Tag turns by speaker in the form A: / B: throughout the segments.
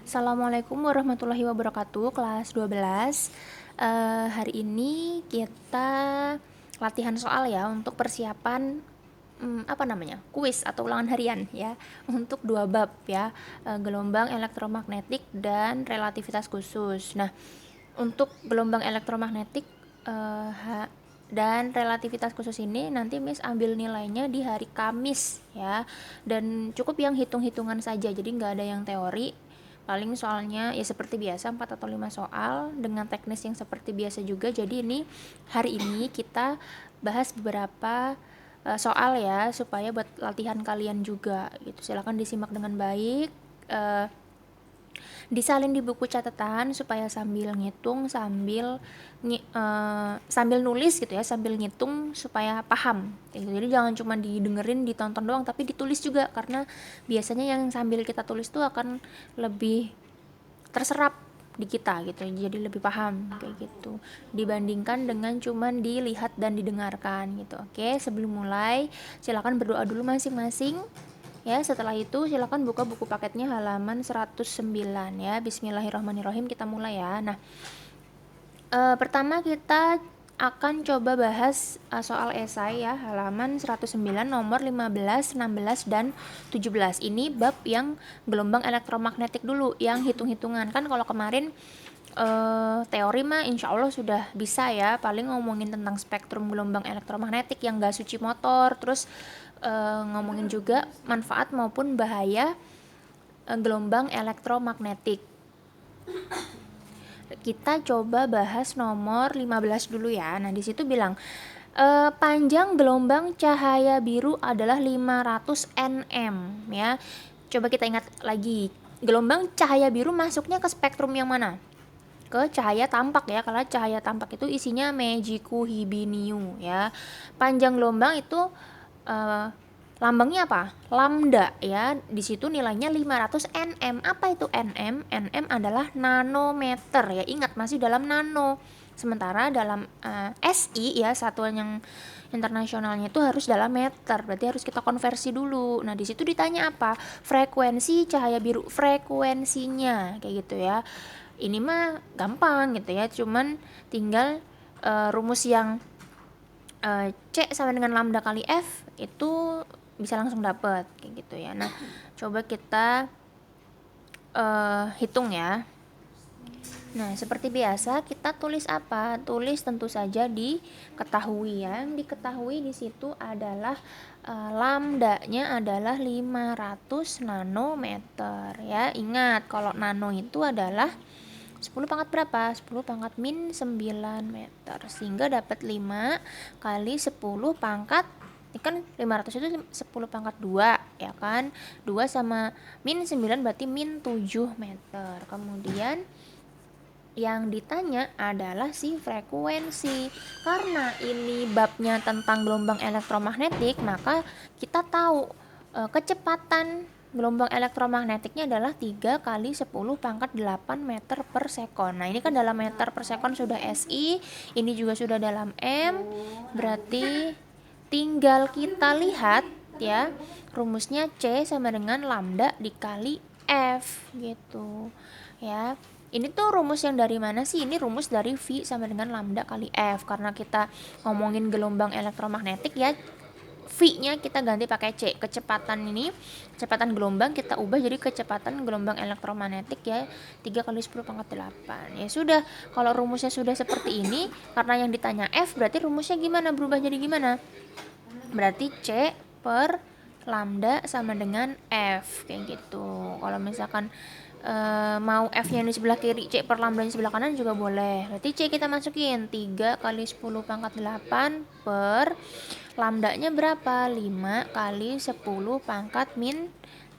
A: Assalamualaikum warahmatullahi wabarakatuh, kelas 12. Hari ini kita latihan soal ya untuk persiapan kuis atau ulangan harian ya untuk dua bab ya, gelombang elektromagnetik dan relativitas khusus. Nah, untuk gelombang elektromagnetik dan relativitas khusus ini nanti Miss ambil nilainya di hari Kamis ya, dan cukup yang hitung-hitungan saja, jadi nggak ada yang teori. Paling soalnya ya seperti biasa 4 atau 5 soal dengan teknis yang seperti biasa juga. Jadi hari ini kita bahas beberapa soal ya, supaya buat latihan kalian juga gitu. Silakan disimak dengan baik, disalin di buku catatan supaya sambil ngitung, sambil nulis gitu ya, sambil ngitung supaya paham gitu. Jadi jangan cuma didengerin, ditonton doang, tapi ditulis juga, karena biasanya yang sambil kita tulis tuh akan lebih terserap di kita gitu, jadi lebih paham kayak gitu dibandingkan dengan cuman dilihat dan didengarkan gitu. Oke, sebelum mulai silakan berdoa dulu masing-masing ya. Setelah itu silakan buka buku paketnya halaman 109 ya. Bismillahirrahmanirrahim, kita mulai ya. Nah, pertama kita akan coba bahas soal esai ya, halaman 109 nomor 15, 16, dan 17. Ini bab yang gelombang elektromagnetik dulu, yang hitung-hitungan. Kan kalau kemarin teori mah insya Allah sudah bisa ya, paling ngomongin tentang spektrum gelombang elektromagnetik yang gak suci motor, terus ngomongin juga manfaat maupun bahaya gelombang elektromagnetik. Kita coba bahas nomor 15 dulu ya. Nah, di situ bilang panjang gelombang cahaya biru adalah 500 nm ya. Coba kita ingat lagi, gelombang cahaya biru masuknya ke spektrum yang mana? Ke cahaya tampak ya. Kalau cahaya tampak itu isinya Magicu Hibiniu ya. Panjang gelombang itu lambangnya apa? Lambda ya. Di situ nilainya 500 nm. Apa itu nm? Nm adalah nanometer ya. Ingat, masih dalam nano. Sementara dalam SI ya, satuan yang internasionalnya itu harus dalam meter. Berarti harus kita konversi dulu. Nah, di situ ditanya apa? Frekuensi cahaya biru, frekuensinya kayak gitu ya. Ini mah gampang gitu ya. Cuman tinggal rumus yang C sama dengan lambda kali F itu bisa langsung dapet kayak gitu ya. Nah, coba kita hitung ya. Nah, seperti biasa kita tulis apa? Tulis tentu saja diketahui ya. Yang diketahui di situ adalah lambdanya adalah 500 nanometer ya. Ingat, kalau nano itu adalah 10 pangkat berapa? 10 pangkat min 9 meter. Sehingga dapat 5 kali 10 pangkat, ini kan 500 itu 10 pangkat 2 ya kan. 2 sama min 9 berarti min 7 meter. Kemudian yang ditanya adalah si frekuensi. Karena ini babnya tentang gelombang elektromagnetik, maka kita tahu kecepatan gelombang elektromagnetiknya adalah 3 kali 10 pangkat 8 meter per sekon. Nah, ini kan dalam meter per sekon sudah SI, ini juga sudah dalam M. Berarti tinggal kita lihat ya, rumusnya C sama dengan lambda dikali F gitu ya. Ini tuh rumus yang dari mana sih? Ini rumus dari V sama dengan lambda kali F. Karena kita ngomongin gelombang elektromagnetik ya, V-nya kita ganti pakai C. Kecepatan ini, kecepatan gelombang kita ubah jadi kecepatan gelombang elektromagnetik ya, 3 kali 10 pangkat 8. Ya sudah, kalau rumusnya sudah seperti ini, karena yang ditanya F, berarti rumusnya gimana? Berubah jadi gimana? Berarti C per lambda sama dengan F kayak gitu. Kalau misalkan mau F-nya di sebelah kiri, C per lambda di sebelah kanan juga boleh. Berarti C kita masukin 3 kali 10 pangkat 8 per lambdanya berapa? 5 kali 10 pangkat min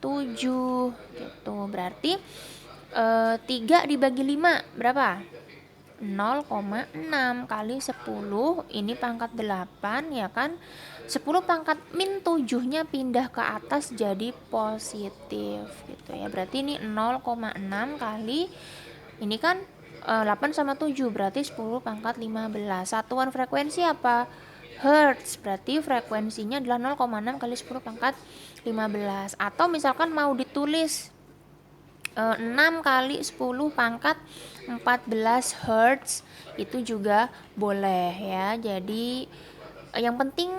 A: 7 gitu. Berarti 3 dibagi 5 berapa? 0,6 kali 10, ini pangkat 8 ya kan. 10 pangkat min 7 nya pindah ke atas jadi positif gitu ya. Berarti ini 0,6 kali, ini kan 8 sama 7 berarti 10 pangkat 15. Satuan frekuensi apa? Hertz. Berarti frekuensinya adalah 0,6 kali 10 pangkat 15. Atau misalkan mau ditulis 6 kali 10 pangkat 14 Hz itu juga boleh ya. Jadi yang penting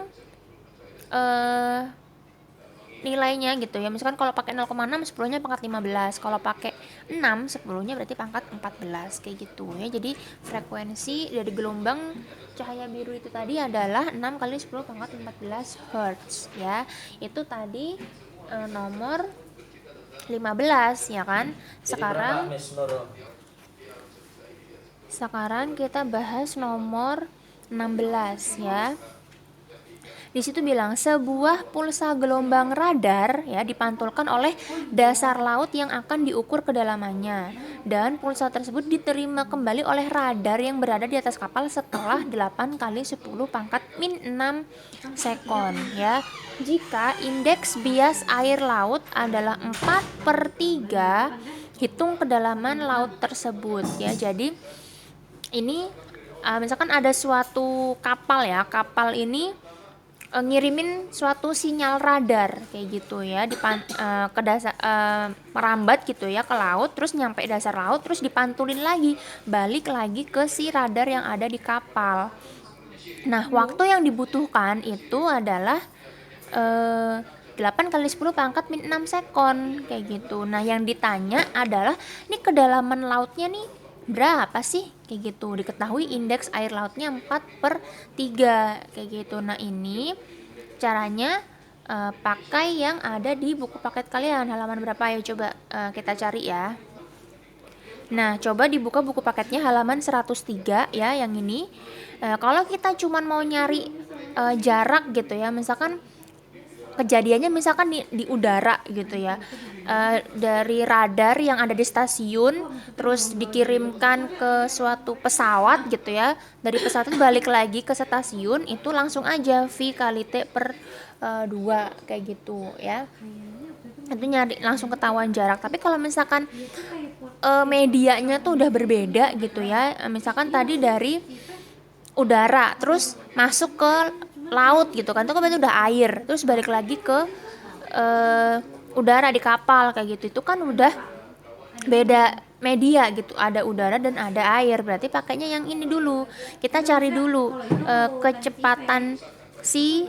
A: nilainya gitu ya. Misalkan kalau pakai 0,6 10-nya pangkat 15. Kalau pakai 6 10-nya berarti pangkat 14 kayak gitu ya. Jadi frekuensi dari gelombang cahaya biru itu tadi adalah 6 kali 10 pangkat 14 Hz ya. Itu tadi nomor 15 ya kan. Sekarang kita bahas nomor 16 ya. Di situ bilang sebuah pulsa gelombang radar ya dipantulkan oleh dasar laut yang akan diukur kedalamannya, dan pulsa tersebut diterima kembali oleh radar yang berada di atas kapal setelah 8 kali 10 pangkat min 6 sekon ya. Jika indeks bias air laut adalah 4/3, hitung kedalaman laut tersebut ya. Jadi ini misalkan ada suatu kapal ya, kapal ini ngirimin suatu sinyal radar kayak gitu ya ke dasar, merambat gitu ya ke laut, terus nyampe dasar laut, terus dipantulin lagi balik lagi ke si radar yang ada di kapal. Nah waktu yang dibutuhkan itu adalah 8 kali 10 pangkat min 6 sekon kayak gitu. Nah yang ditanya adalah ini kedalaman lautnya nih berapa sih kayak gitu. Diketahui indeks air lautnya 4/3 kayak gitu. Nah ini caranya pakai yang ada di buku paket kalian, halaman berapa ya coba kita cari ya. Nah coba dibuka buku paketnya halaman 103 ya yang ini. Kalau kita cuman mau nyari jarak gitu ya, misalkan kejadiannya misalkan di udara gitu ya, dari radar yang ada di stasiun terus dikirimkan ke suatu pesawat gitu ya, dari pesawat itu balik lagi ke stasiun, itu langsung aja V kali T per 2 kayak gitu ya, itu nyari langsung ketahuan jarak. Tapi kalau misalkan medianya tuh udah berbeda gitu ya, misalkan tadi dari udara terus masuk ke laut gitu kan, itu kan berarti udah air, terus balik lagi ke udara di kapal kayak gitu, itu kan udah beda media gitu, ada udara dan ada air, berarti pakainya yang ini dulu. Kita cari dulu kecepatan si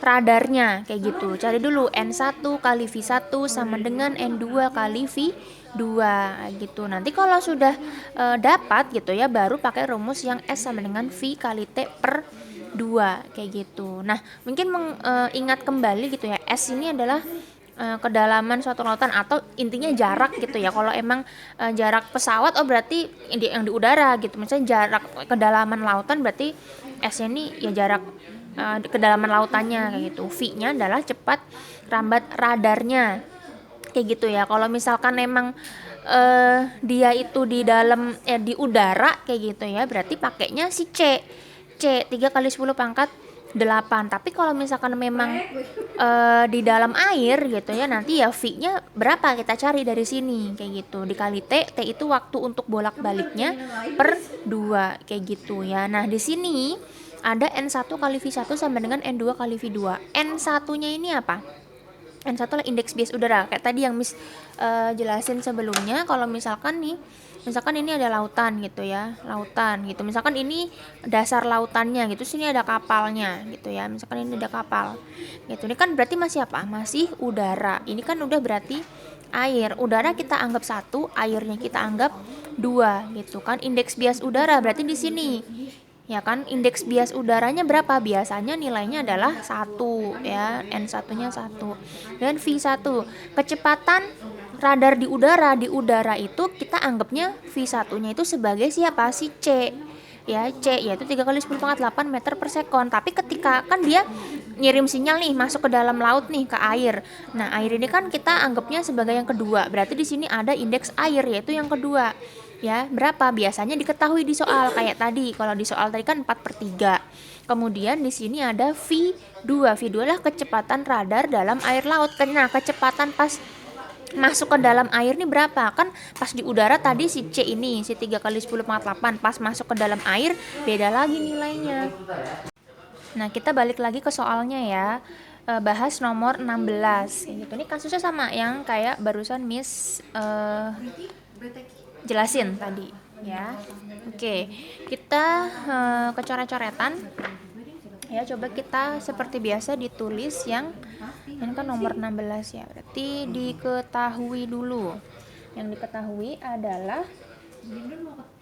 A: radarnya kayak gitu. Cari dulu N1 kali V1 sama dengan N2 kali V2 gitu. Nanti kalau sudah dapat gitu ya, baru pakai rumus yang S sama dengan V kali T per 2 kayak gitu. Nah, mungkin ingat kembali gitu ya. S ini adalah kedalaman suatu lautan atau intinya jarak gitu ya. Kalau emang jarak pesawat berarti yang di udara gitu. Misalnya jarak kedalaman lautan berarti S-nya ini ya jarak kedalaman lautannya kayak gitu. V-nya adalah cepat rambat radarnya kayak gitu ya. Kalau misalkan emang dia itu di dalam di udara kayak gitu ya, berarti pakainya si C 3 kali 10 pangkat 8. Tapi kalau misalkan memang di dalam air gitu ya, nanti ya V-nya berapa kita cari dari sini kayak gitu, dikali T itu waktu untuk bolak-baliknya per 2 kayak gitu ya. Nah di sini ada N1 kali V1 sama dengan N2 kali V2. N1-nya ini apa? N1 adalah indeks bias udara. Kayak tadi yang Miss jelasin sebelumnya, kalau misalkan ini ada lautan gitu ya. Lautan gitu. Misalkan ini dasar lautannya gitu, sini ada kapalnya gitu ya. Misalkan ini ada kapal. Gitu. Ini kan berarti masih apa? Masih udara. Ini kan udah berarti air. Udara kita anggap 1, airnya kita anggap 2 gitu kan. Indeks bias udara berarti di sini. Ya kan, indeks bias udaranya berapa? Biasanya nilainya adalah 1 ya, N1-nya 1. Dan V1, kecepatan radar di udara itu kita anggapnya V1-nya itu sebagai siapa? Si C. Ya, C yaitu 3 kali 10 pangkat 8 meter per sekon. Tapi ketika kan dia ngirim sinyal nih masuk ke dalam laut nih ke air. Nah, air ini kan kita anggapnya sebagai yang kedua. Berarti di sini ada indeks air yaitu yang kedua. Ya, berapa? Biasanya diketahui di soal kayak tadi. Kalau di soal tadi kan 4/3. Kemudian di sini ada V2. V2 adalah kecepatan radar dalam air laut. Nah, kecepatan pas masuk ke dalam air nih berapa? Kan pas di udara tadi si C ini, si 3 kali 10 pangkat 8. Pas masuk ke dalam air beda lagi nilainya. Nah, kita balik lagi ke soalnya ya. bahas nomor 16 kayak gitu. Ini kasusnya sama yang kayak barusan Miss jelasin tadi ya. Oke, kita ke coret-coretan ya. Coba kita seperti biasa ditulis yang ini kan nomor 16 ya. Berarti diketahui dulu. Yang diketahui adalah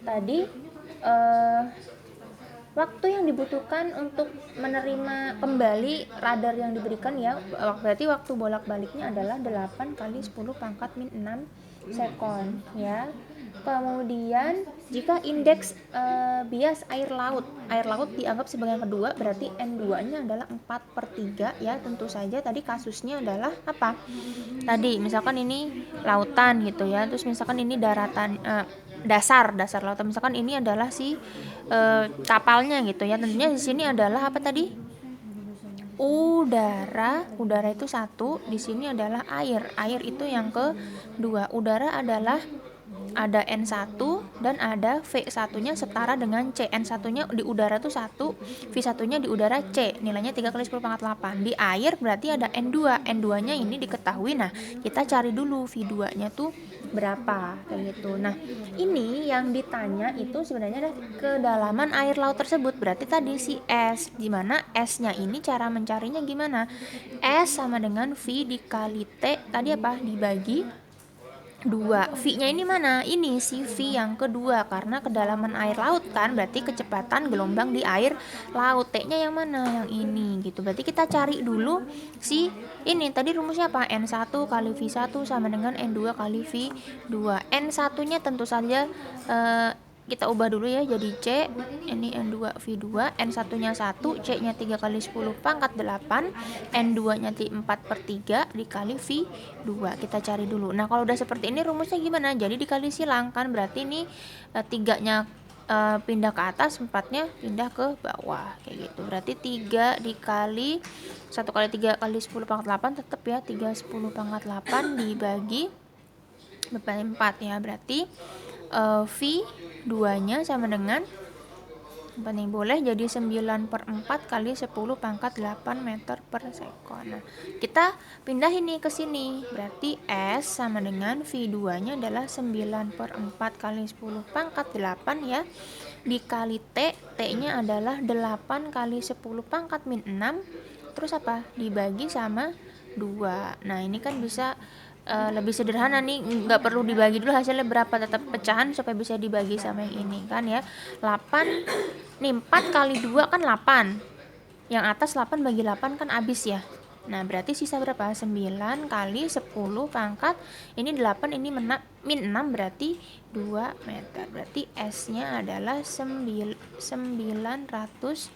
A: tadi waktu yang dibutuhkan untuk menerima kembali radar yang diberikan ya. Berarti waktu bolak-baliknya adalah 8 kali 10 pangkat min 6 sekon ya. Kemudian jika indeks bias air laut dianggap sebagai yang kedua, berarti N2 nya adalah 4/3 ya. Tentu saja tadi kasusnya adalah apa? Tadi misalkan ini lautan gitu ya, terus misalkan ini daratan, dasar lautan, misalkan ini adalah si kapalnya gitu ya. Tentunya di sini adalah apa tadi? Udara itu satu, di sini adalah air itu yang kedua. Udara adalah ada N1 dan ada V1-nya setara dengan C. N1-nya di udara tuh 1, V1-nya di udara C. Nilainya 3 kali 10 pangkat 8. Di air berarti ada N2. N2-nya ini diketahui. Nah, kita cari dulu V2-nya tuh berapa kayak gitu. Nah, ini yang ditanya itu sebenarnya adalah kedalaman air laut tersebut. Berarti tadi si S, di mana S-nya ini cara mencarinya gimana? S sama dengan V dikali T. Tadi apa? Dibagi 2. V-nya ini mana? Ini si V yang kedua, karena kedalaman air laut kan, berarti kecepatan gelombang di air laut. T-nya yang mana? Yang ini gitu. Berarti kita cari dulu si ini. Tadi rumusnya apa? N1 kali V1 sama dengan N2 kali V2. N1-nya tentu saja kita ubah dulu ya jadi C. Ini N2 V2. N1-nya 1, C-nya 3 kali 10 pangkat 8, N2-nya 4/3 dikali V2. Kita cari dulu. Nah, kalau udah seperti ini rumusnya gimana? Jadi dikali silang kan, berarti ini 3-nya pindah ke atas, 4-nya pindah ke bawah kayak gitu. Berarti 3 dikali 1 kali 3 kali 10 pangkat 8 tetap ya 3 10 pangkat 8 dibagi 4 ya. Berarti V2-nya sama dengan paling boleh jadi 9/4 kali 10 pangkat 8 meter per sekon. Nah, kita pindah ini ke sini. Berarti S sama dengan V2-nya adalah 9/4 kali 10 pangkat 8 ya. Dikali T, T-nya adalah 8 kali 10 pangkat min 6. Terus apa? Dibagi sama 2. Nah, ini kan bisa lebih sederhana nih, nggak perlu dibagi dulu hasilnya berapa, tetap pecahan supaya bisa dibagi sama yang ini kan ya. 8 nih, 4 kali 2 kan 8, yang atas 8 bagi 8 kan habis ya. Nah, berarti sisa berapa? 9 kali 10 pangkat ini 8, ini min 6 berarti 2 meter. Berarti S-nya adalah 900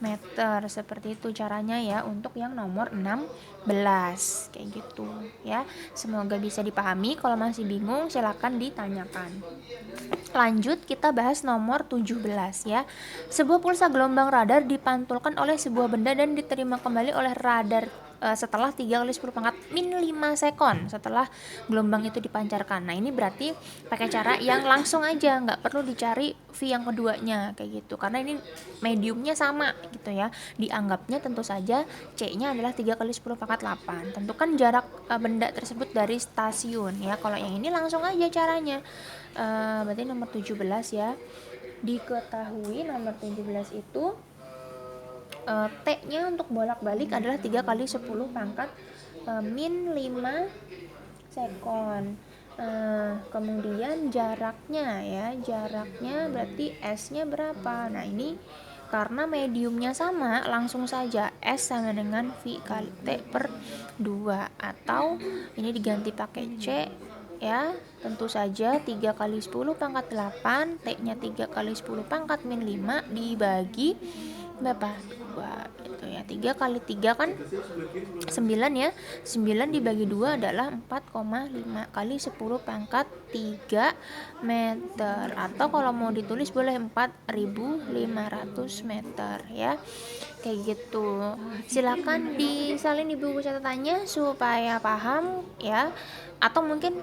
A: meter. Seperti itu caranya ya untuk yang nomor 16 kayak gitu ya. Semoga bisa dipahami. Kalau masih bingung silakan ditanyakan. Lanjut kita bahas nomor 17 ya. Sebuah pulsa gelombang radar dipantulkan oleh sebuah benda dan diterima kembali oleh radar setelah 3 kali 10 pangkat min 5 sekon setelah gelombang itu dipancarkan. Nah, ini berarti pakai cara yang langsung aja, nggak perlu dicari V yang keduanya kayak gitu, karena ini mediumnya sama gitu ya. Dianggapnya tentu saja C-nya adalah 3 kali 10 pangkat 8. Tentukan jarak benda tersebut dari stasiun ya. Kalau yang ini langsung aja caranya. Berarti nomor 17 ya. Diketahui nomor 17 itu T-nya untuk bolak-balik adalah 3 kali 10 pangkat min 5 sekon. Kemudian jaraknya berarti S-nya berapa? Nah, ini karena mediumnya sama, langsung saja S sama dengan V kali T per 2, atau ini diganti pakai C ya. Tentu saja 3 kali 10 pangkat 8, T-nya 3 kali 10 pangkat min 5 dibagi berapa? 2 gitu ya. 3 kali 3 kan 9 ya. 9 dibagi 2 adalah 4,5 kali 10 pangkat 3 meter. Atau kalau mau ditulis boleh 4.500 meter ya. Kayak gitu. Silakan disalin di buku catatannya supaya paham ya. Atau mungkin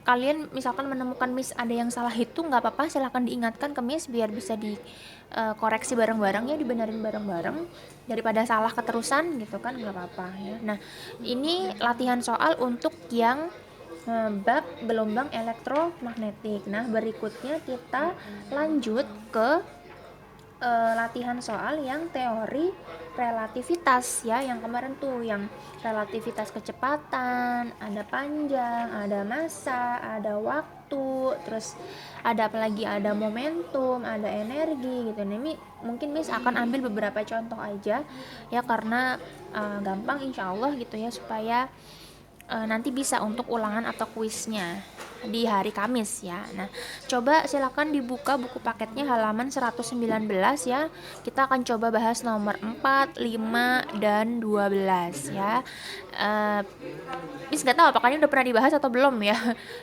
A: kalian misalkan menemukan Miss ada yang salah hitung, nggak apa-apa, silahkan diingatkan ke Miss biar bisa dikoreksi bareng-bareng ya, dibenerin bareng-bareng daripada salah keterusan gitu kan, nggak apa-apa ya. Nah, ini latihan soal untuk yang bab gelombang elektromagnetik. Nah, berikutnya kita lanjut ke latihan soal yang teori relativitas ya, yang kemarin tuh yang relativitas kecepatan, ada panjang, ada massa, ada waktu, terus ada apa lagi, ada momentum, ada energi gitu. Nah, ini mungkin Miss akan ambil beberapa contoh aja ya, karena gampang insya Allah gitu ya, supaya nanti bisa untuk ulangan atau kuisnya di hari Kamis ya. Nah, coba silakan dibuka buku paketnya halaman 119 ya. Kita akan coba bahas nomor 4, 5, dan 12 ya. Bis nggak tahu apakah ini udah pernah dibahas atau belum ya.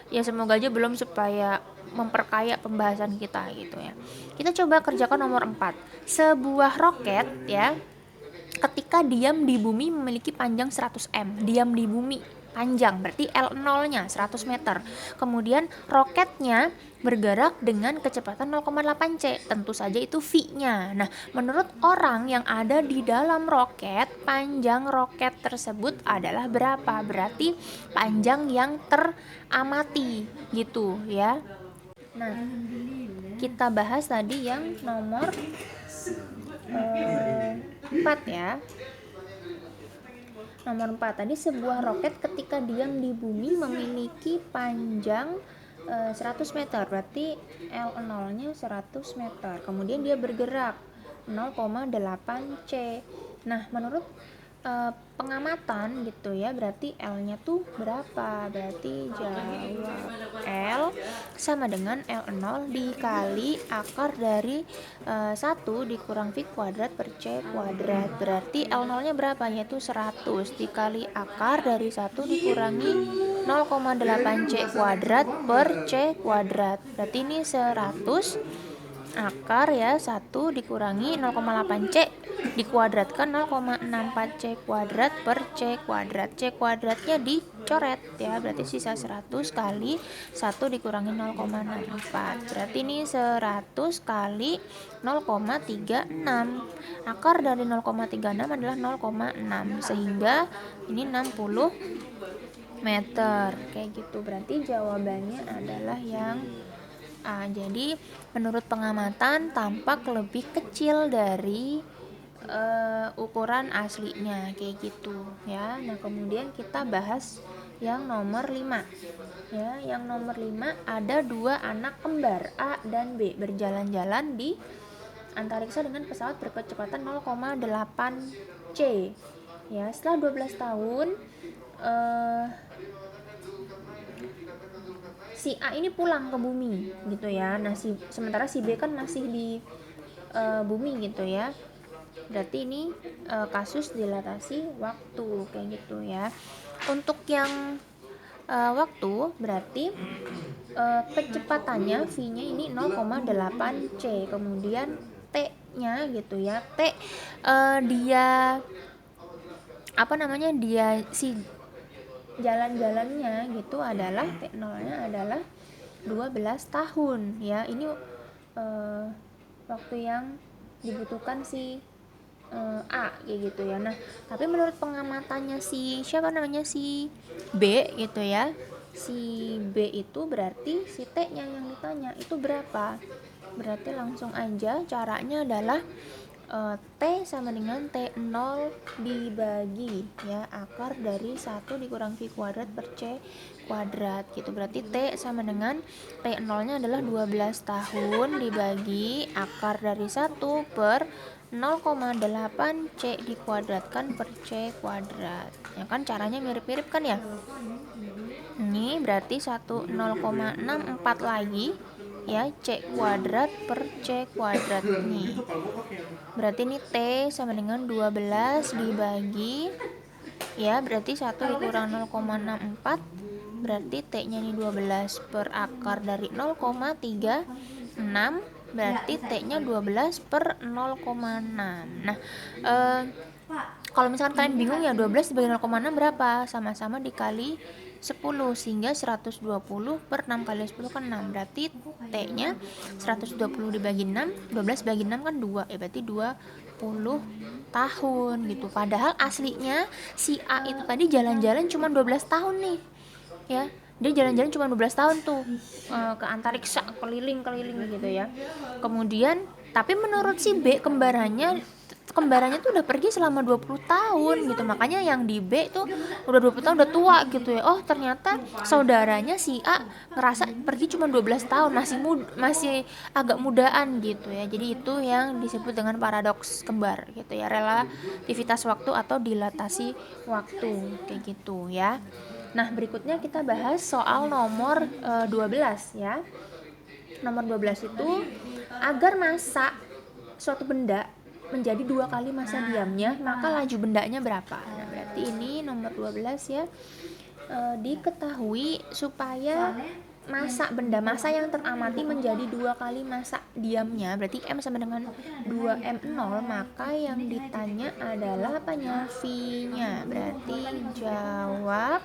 A: Ya semoga aja belum, supaya memperkaya pembahasan kita gitu ya. Kita coba kerjakan nomor 4. Sebuah roket ya, ketika diam di bumi memiliki panjang 100 m. Diam di bumi panjang berarti L0-nya 100 meter. Kemudian roketnya bergerak dengan kecepatan 0,8 c. Tentu saja itu V-nya. Nah, menurut orang yang ada di dalam roket, panjang roket tersebut adalah berapa? Berarti panjang yang teramati gitu ya. Nah, kita bahas tadi yang nomor 4 ya. Nomor 4 tadi, sebuah roket ketika diam di bumi memiliki panjang 100 meter, berarti L0-nya 100 meter. Kemudian dia bergerak 0,8 c. Nah, menurut pengamatan gitu ya, berarti L-nya tuh berapa? Berarti jawab L sama dengan L0 dikali akar dari 1 dikurang V kuadrat per C kuadrat. Berarti L0-nya berapa? Yaitu 100 dikali akar dari 1 dikurangi 0,8 C kuadrat per C kuadrat. Berarti ini 100 akar ya, 1 dikurangi 0,8 C dikuadratkan 0,64 C kuadrat per C kuadrat. C kuadratnya dicoret ya, berarti sisa 100 kali 1 dikurangi 0,64. Berarti ini 100 kali 0,36. Akar dari 0,36 adalah 0,6, sehingga ini 60 meter kayak gitu. Berarti jawabannya adalah yang A. Jadi menurut pengamatan tampak lebih kecil dari ukuran aslinya kayak gitu ya. Nah, kemudian kita bahas yang nomor 5 ya. Yang nomor 5, ada 2 anak kembar A dan B berjalan-jalan di antariksa dengan pesawat berkecepatan 0,8 c ya. Setelah 12 tahun si A ini pulang ke bumi gitu ya. Nah, sementara si B kan masih di bumi gitu ya. Berarti ini kasus dilatasi waktu kayak gitu ya. Untuk yang waktu berarti kecepatannya V-nya ini 0,8 c. Kemudian T-nya gitu ya. T dia si jalan-jalannya gitu adalah T0-nya adalah 12 tahun ya. Ini waktu yang dibutuhkan si A kayak gitu ya. Nah, tapi menurut pengamatannya si B gitu ya. Si B itu berarti si T-nya yang ditanya itu berapa? Berarti langsung aja caranya adalah T sama dengan T0 dibagi ya akar dari 1 dikurang V kuadrat per C kuadrat gitu. Berarti T sama dengan T0-nya adalah 12 tahun dibagi akar dari 1 per 0,8 C dikuadratkan per C kuadrat. Ya kan caranya mirip-mirip kan ya? Ini berarti 0,64 lagi ya, C kuadrat per C kuadrat nih. Berarti ini T sama dengan 12 dibagi ya, berarti 1 dikurang 0,64, berarti T-nya ini 12 per akar dari 0,36, berarti T-nya 12 per 0,6. Nah, Kalau misalkan kalian bingung ya 12 dibagi 0,6 berapa? Sama-sama dikali 10 sehingga 120 per 6 kali 10 kan 6. Berarti T-nya 120 dibagi 6, 12 bagi 6 kan 2. Ya berarti 20 tahun gitu. Padahal aslinya si A itu tadi jalan-jalan cuma 12 tahun nih. Ya. Dia jalan-jalan cuma 12 tahun tuh ke antariksa, keliling-keliling gitu ya. Kemudian tapi menurut si B kembarannya tuh udah pergi selama 20 tahun gitu. Makanya yang di B tuh udah 20 tahun udah tua gitu ya. Oh, ternyata saudaranya si A ngerasa pergi cuma 12 tahun, masih agak mudaan gitu ya. Jadi itu yang disebut dengan paradoks kembar gitu ya. Relativitas waktu atau dilatasi waktu kayak gitu ya. Nah, berikutnya kita bahas soal nomor 12 ya. Nomor 12 itu agar masa suatu benda menjadi 2 kali masa diamnya, maka laju bendanya berapa? Nah, berarti ini nomor 12 ya. Diketahui supaya masa yang teramati menjadi 2 kali masa diamnya, berarti M sama dengan 2M0, maka yang ditanya adalah apanya? V-nya. Berarti jawab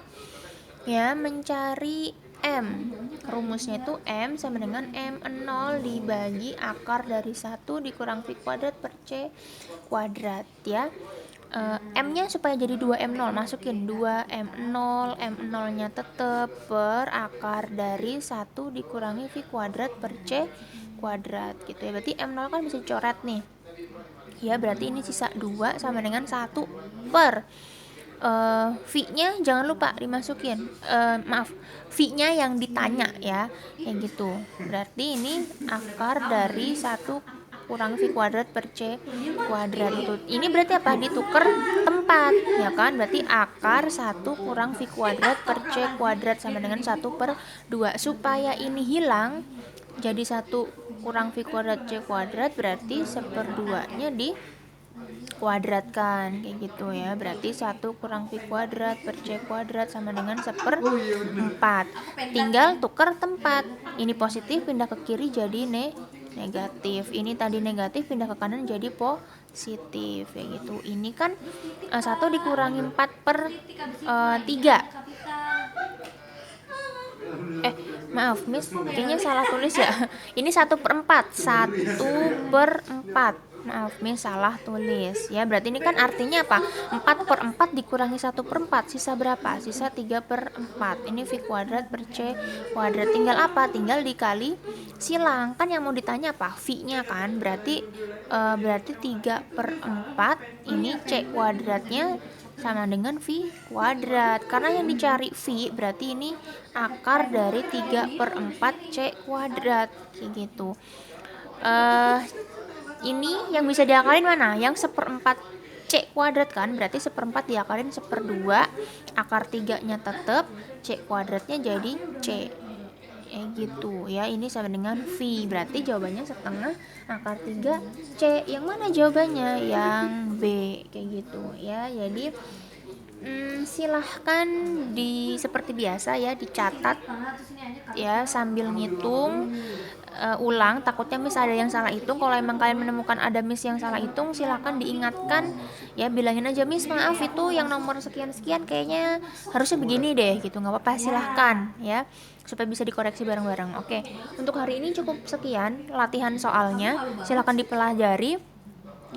A: ya mencari M. Rumusnya itu M sama dengan M0 dibagi akar dari 1 dikurang V kuadrat per C kuadrat ya. M-nya supaya jadi 2M0, masukin 2M0, M0-nya tetap per akar dari 1 dikurangi V kuadrat per C kuadrat gitu ya. Berarti M0 kan bisa dicoret nih. Ya, berarti ini sisa 2 sama dengan 1 per V-nya jangan lupa dimasukin, V-nya yang ditanya ya, kayak gitu. Berarti ini akar dari 1 kurang V kuadrat per C kuadrat itu. Ini berarti apa? Ditukar tempat ya kan? Berarti akar 1 kurang V kuadrat per C kuadrat sama dengan 1 per 2. Supaya ini hilang jadi 1 kurang V kuadrat C kuadrat, berarti 1/2-nya di kuadratkan kayak gitu ya. Berarti 1 kurang V kuadrat per C kuadrat sama dengan 1/4. Tinggal tukar tempat. Ini positif pindah ke kiri jadi negatif. Ini tadi negatif pindah ke kanan jadi positif kayak gitu. Ini kan 1 dikurangi 4 per 3. Maaf Miss, kayaknya salah tulis ya. Ini 1/4. 1/4. Maaf Miss, salah tulis ya. Berarti ini kan artinya apa? 4/4 dikurangi 1/4, sisa berapa? Sisa 3/4. Ini V kuadrat per C kuadrat. Tinggal apa? Tinggal dikali silang. Kan yang mau ditanya apa? V-nya kan. Berarti 3/4. Ini C kuadratnya sama dengan V kuadrat. Karena yang dicari V, berarti ini akar dari 3/4 C kuadrat kayak gitu. Ini yang bisa diakalin mana? Yang 1/4 C kuadrat kan, berarti 1/4 diakalin 1/2, akar 3-nya tetap, C kuadratnya jadi C gitu ya. Ini sama dengan V, berarti jawabannya setengah akar 3 C. Yang mana jawabannya? Yang B kayak gitu ya. Jadi silahkan seperti biasa ya dicatat ya sambil ngitung ulang. Takutnya Miss ada yang salah hitung. Kalau emang kalian menemukan ada Miss yang salah hitung, silahkan diingatkan ya, bilangin aja Miss maaf itu yang nomor sekian-sekian kayaknya harusnya begini deh gitu. Nggak apa-apa, silahkan ya supaya bisa dikoreksi bareng-bareng. Oke, untuk hari ini cukup sekian latihan soalnya, silahkan dipelajari.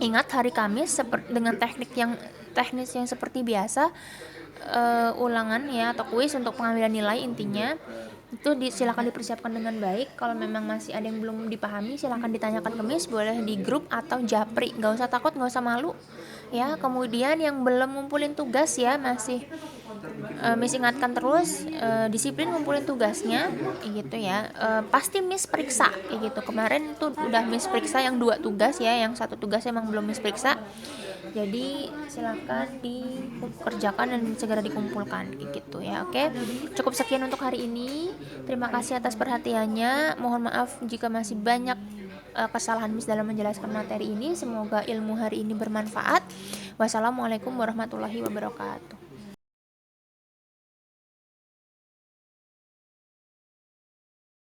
A: Ingat hari Kamis dengan teknis yang seperti biasa, ulangan ya atau kuis untuk pengambilan nilai. Intinya itu silakan dipersiapkan dengan baik. Kalau memang masih ada yang belum dipahami, silakan ditanyakan ke Miss, boleh di grup atau japri, nggak usah takut, nggak usah malu ya. Kemudian yang belum ngumpulin tugas ya, masih Miss ingatkan terus, disiplin ngumpulin tugasnya gitu ya. Pasti Miss periksa kayak gitu. Kemarin tuh udah Miss periksa yang 2 tugas ya, yang 1 tugas emang belum Miss periksa. Jadi silakan dikerjakan dan segera dikumpulkan gitu ya. Oke, cukup sekian untuk hari ini. Terima kasih atas perhatiannya. Mohon maaf jika masih banyak kesalahan Miss dalam menjelaskan materi ini. Semoga ilmu hari ini bermanfaat. Wassalamualaikum warahmatullahi wabarakatuh.